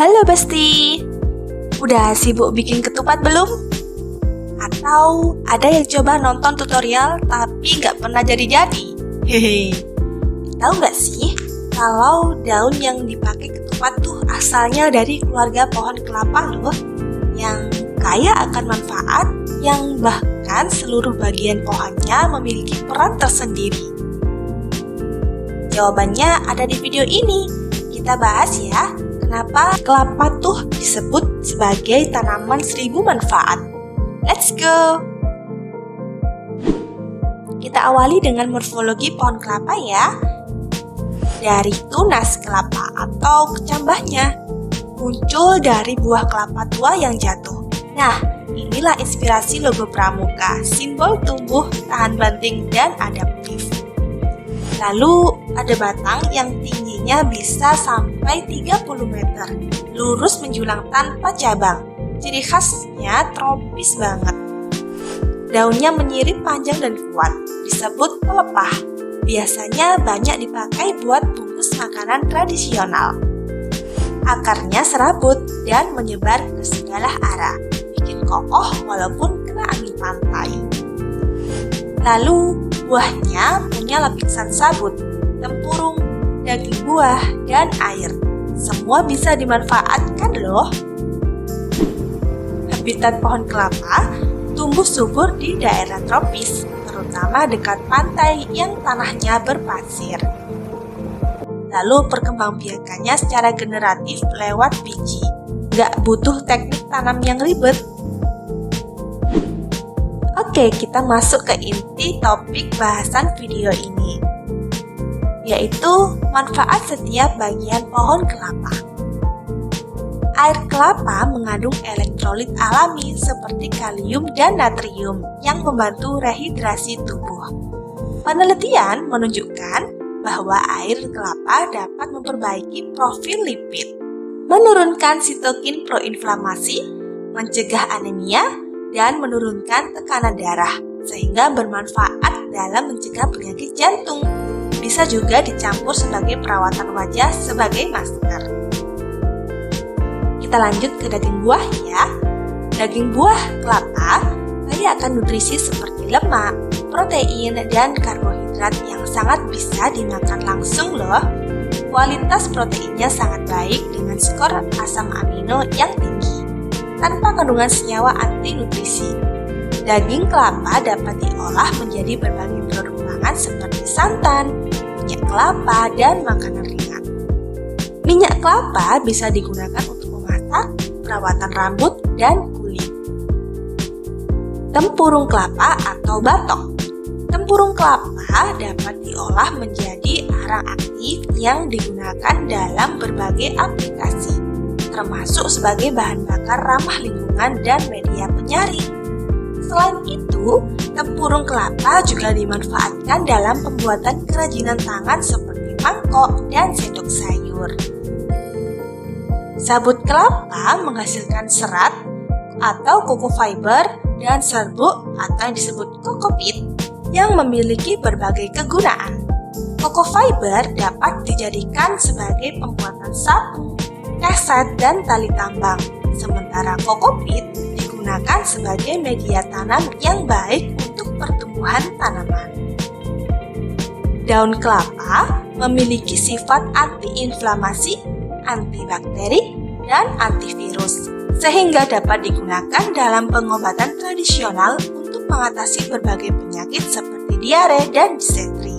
Halo Besti, udah sibuk bikin ketupat belum? Atau ada yang coba nonton tutorial tapi nggak pernah jadi-jadi? Hehe. Tahu nggak sih kalau daun yang dipakai ketupat tuh asalnya dari keluarga pohon kelapa loh, yang kaya akan manfaat, yang bahkan seluruh bagian pohonnya memiliki peran tersendiri. Jawabannya ada di video ini. Kita bahas ya, kenapa kelapa tuh disebut sebagai tanaman 1000 manfaat. Let's go! Kita awali dengan morfologi pohon kelapa ya. Dari tunas kelapa atau kecambahnya, muncul dari buah kelapa tua yang jatuh. Nah, inilah inspirasi logo Pramuka, simbol tumbuh, tahan banting, dan adaptif. Lalu ada batang yang tingginya bisa sampai 30 meter, lurus menjulang tanpa cabang. Ciri khasnya tropis banget. Daunnya menyirip panjang dan kuat, disebut pelepah. Biasanya banyak dipakai buat bungkus makanan tradisional. Akarnya serabut dan menyebar ke segala arah, bikin kokoh walaupun kena angin pantai. Lalu buahnya punya lapisan sabut, tempurung, daging buah, dan air. Semua bisa dimanfaatkan loh. Habitat pohon kelapa tumbuh subur di daerah tropis, terutama dekat pantai yang tanahnya berpasir. Lalu perkembangbiakannya secara generatif lewat biji. Nggak butuh teknik tanam yang ribet. Oke, kita masuk ke inti topik bahasan video ini, yaitu manfaat setiap bagian pohon kelapa. Air kelapa mengandung elektrolit alami seperti kalium dan natrium yang membantu rehidrasi tubuh. Penelitian menunjukkan bahwa air kelapa dapat memperbaiki profil lipid, menurunkan sitokin proinflamasi, mencegah anemia, dan menurunkan tekanan darah, sehingga bermanfaat dalam mencegah penyakit jantung. Bisa juga dicampur sebagai perawatan wajah sebagai masker. Kita lanjut ke daging buah ya. Daging buah kelapa kaya akan nutrisi seperti lemak, protein, dan karbohidrat yang sangat bisa dimakan langsung loh. Kualitas proteinnya sangat baik dengan skor asam amino yang tinggi, tanpa kandungan senyawa anti nutrisi. Daging kelapa dapat diolah menjadi berbagai produk pangan seperti santan, minyak kelapa, dan makanan ringan. Minyak kelapa bisa digunakan untuk memasak, perawatan rambut, dan kulit. Tempurung kelapa atau batok. Tempurung kelapa dapat diolah menjadi arang aktif yang digunakan dalam berbagai aplikasi, termasuk sebagai bahan bakar ramah lingkungan dan media penyaring. Selain itu, tempurung kelapa juga dimanfaatkan dalam pembuatan kerajinan tangan seperti mangkok dan sendok sayur. Sabut kelapa menghasilkan serat atau koko fiber dan serbuk atau yang disebut kokopit yang memiliki berbagai kegunaan. Koko fiber dapat dijadikan sebagai pembuatan sapu, keset, dan tali tambang, sementara kokopit digunakan sebagai media tanam yang baik untuk pertumbuhan tanaman. Daun kelapa memiliki sifat antiinflamasi, antibakteri, dan antivirus, sehingga dapat digunakan dalam pengobatan tradisional untuk mengatasi berbagai penyakit seperti diare dan disentri.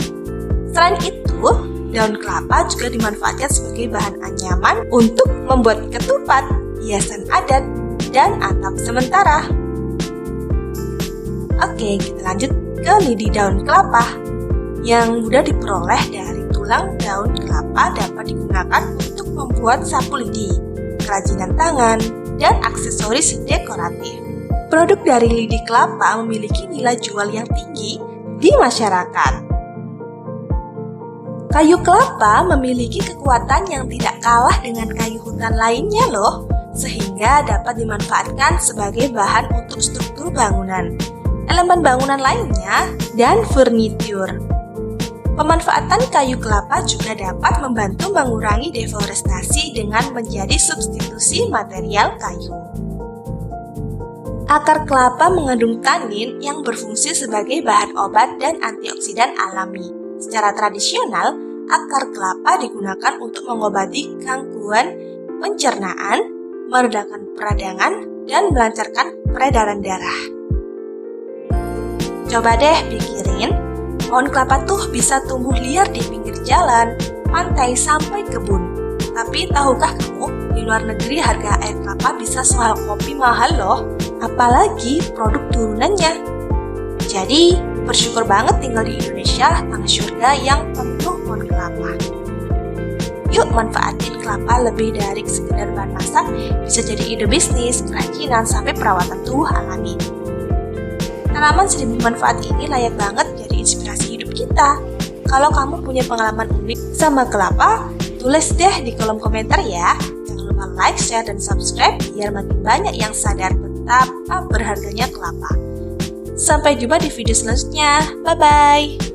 Selain itu, daun kelapa juga dimanfaatkan sebagai bahan anyaman untuk membuat ketupat, hiasan adat, dan atap sementara. Oke, kita lanjut ke lidi daun kelapa. Yang mudah diperoleh dari tulang daun kelapa dapat digunakan untuk membuat sapu lidi, kerajinan tangan, dan aksesoris dekoratif. Produk dari lidi kelapa memiliki nilai jual yang tinggi di masyarakat. Kayu kelapa memiliki kekuatan yang tidak kalah dengan kayu hutan lainnya loh, sehingga dapat dimanfaatkan sebagai bahan untuk struktur bangunan, elemen bangunan lainnya, dan furnitur. Pemanfaatan kayu kelapa juga dapat membantu mengurangi deforestasi dengan menjadi substitusi material kayu. Akar kelapa mengandung tanin yang berfungsi sebagai bahan obat dan antioksidan alami. Secara tradisional, akar kelapa digunakan untuk mengobati gangguan pencernaan, meredakan peradangan, dan melancarkan peredaran darah. Coba deh pikirin, pohon kelapa tuh bisa tumbuh liar di pinggir jalan, pantai, sampai kebun. Tapi tahukah kamu, di luar negeri harga air kelapa bisa soal kopi mahal loh, apalagi produk turunannya. Jadi, bersyukur banget tinggal di Indonesia, tanah surga yang penuh pohon kelapa. Yuk manfaatin kelapa lebih dari sekedar bahan masak, bisa jadi ide bisnis, kerajinan, sampai perawatan tubuh alami. Tanaman 1000 manfaat ini layak banget jadi inspirasi hidup kita. Kalau kamu punya pengalaman unik sama kelapa, tulis deh di kolom komentar ya. Jangan lupa like, share, dan subscribe biar makin banyak yang sadar betapa berharganya kelapa. Sampai jumpa di video selanjutnya. Bye-bye.